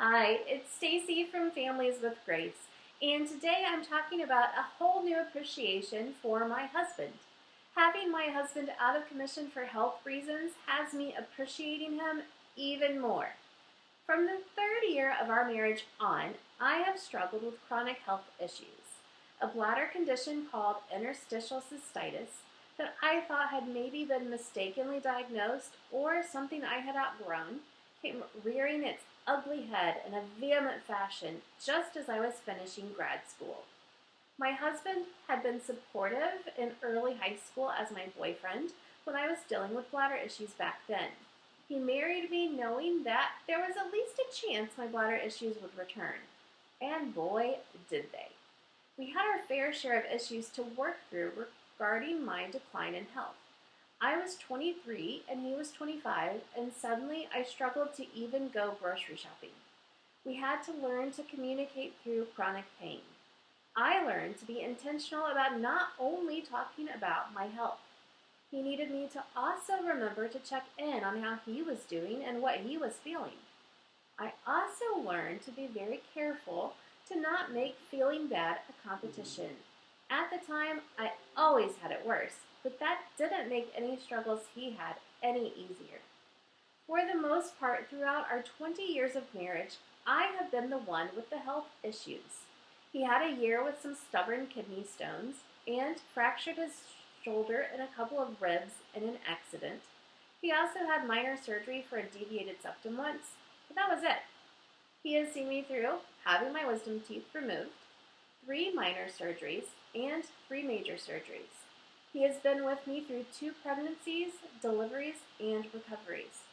Hi, it's Stacy from Families with Grace, and today I'm talking about a whole new appreciation for my husband. Having my husband out of commission for health reasons has me appreciating him even more. From the third year of our marriage on, I have struggled with chronic health issues, a bladder condition called interstitial cystitis that I thought had maybe been mistakenly diagnosed or something I had outgrown came rearing its ugly head in a vehement fashion just as I was finishing grad school. My husband had been supportive in early high school as my boyfriend when I was dealing with bladder issues back then. He married me knowing that there was at least a chance my bladder issues would return. And boy, did they. We had our fair share of issues to work through regarding my decline in health. I was 23 and he was 25, and suddenly I struggled to even go grocery shopping. We had to learn to communicate through chronic pain. I learned to be intentional about not only talking about my health. He needed me to also remember to check in on how he was doing and what he was feeling. I also learned to be very careful to not make feeling bad a competition. At the time, I always had it worse, but that didn't make any struggles he had any easier. For the most part, throughout our 20 years of marriage, I have been the one with the health issues. He had a year with some stubborn kidney stones and fractured his shoulder and a couple of ribs in an accident. He also had minor surgery for a deviated septum once, but that was it. He has seen me through having my wisdom teeth removed, 3 minor surgeries, and 3 major surgeries. He has been with me through 2 pregnancies, deliveries, and recoveries.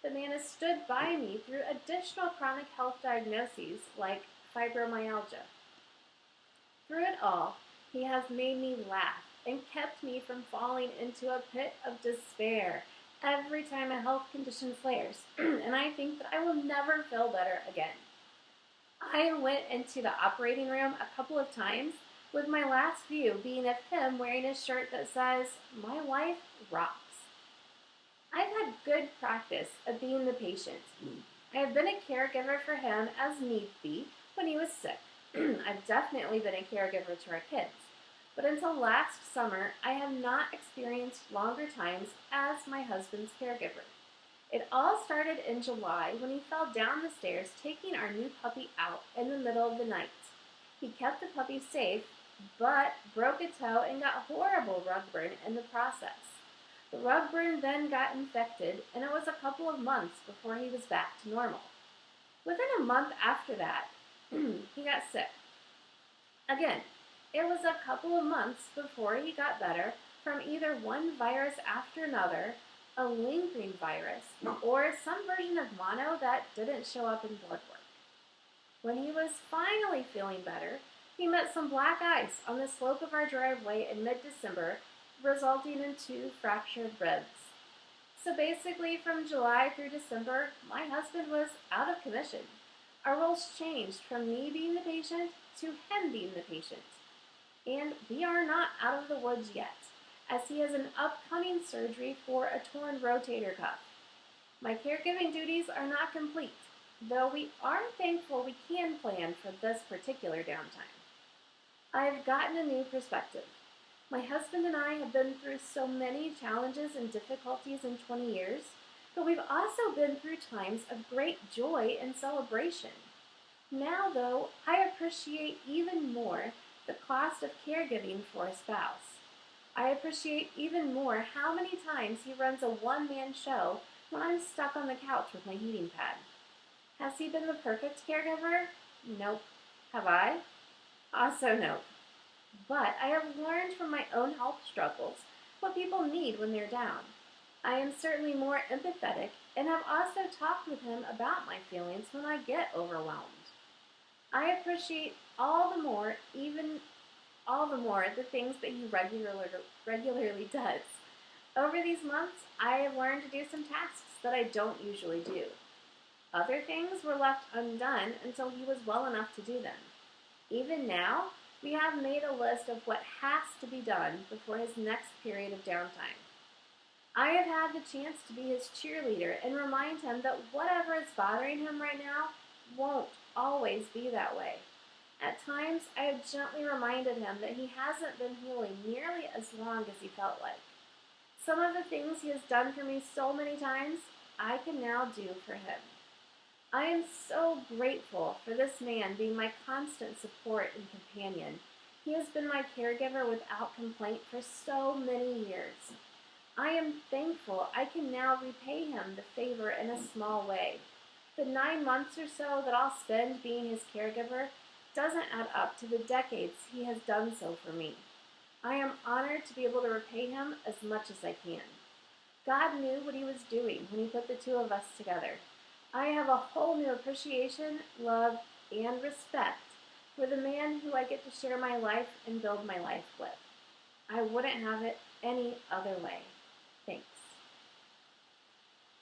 The man has stood by me through additional chronic health diagnoses like fibromyalgia. Through it all, he has made me laugh and kept me from falling into a pit of despair every time a health condition flares, and I think that I will never feel better again. I went into the operating room a couple of times, with my last view being of him wearing a shirt that says, "My wife rocks." I've had good practice of being the patient. I have been a caregiver for him as need be when he was sick. I've definitely been a caregiver to our kids. But until last summer, I have not experienced longer times as my husband's caregiver. It all started in July when he fell down the stairs taking our new puppy out in the middle of the night. He kept the puppy safe, but broke a toe and got horrible rug burn in the process. The rug burn then got infected, and it was a couple of months before he was back to normal. Within a month after that, he got sick. Again, it was a couple of months before he got better from either one virus after another, a lingering virus, or some version of mono that didn't show up in blood work. When he was finally feeling better, he met some black ice on the slope of our driveway in mid-December, resulting in 2 fractured ribs. So basically, from July through December, my husband was out of commission. Our roles changed from me being the patient to him being the patient. And we are not out of the woods yet, as he has an upcoming surgery for a torn rotator cuff. My caregiving duties are not complete, though we are thankful we can plan for this particular downtime. I have gotten a new perspective. My husband and I have been through so many challenges and difficulties in 20 years, but we've also been through times of great joy and celebration. Now, though, I appreciate even more the cost of caregiving for a spouse. I appreciate even more how many times he runs a one-man show when I'm stuck on the couch with my heating pad. Has he been the perfect caregiver? Nope. Have I? Also nope. But I have learned from my own health struggles what people need when they're down. I am certainly more empathetic and have also talked with him about my feelings when I get overwhelmed. I appreciate all the more the things that he regularly does. Over these months, I have learned to do some tasks that I don't usually do. Other things were left undone until he was well enough to do them. Even now, we have made a list of what has to be done before his next period of downtime. I have had the chance to be his cheerleader and remind him that whatever is bothering him right now won't always be that way. At times, I have gently reminded him that he hasn't been healing nearly as long as he felt like. Some of the things he has done for me so many times, I can now do for him. I am so grateful for this man being my constant support and companion. He has been my caregiver without complaint for so many years. I am thankful I can now repay him the favor in a small way. The 9 months or so that I'll spend being his caregiver doesn't add up to the decades he has done so for me. I am honored to be able to repay him as much as I can. God knew what he was doing when he put the two of us together. I have a whole new appreciation, love, and respect for the man who I get to share my life and build my life with. I wouldn't have it any other way.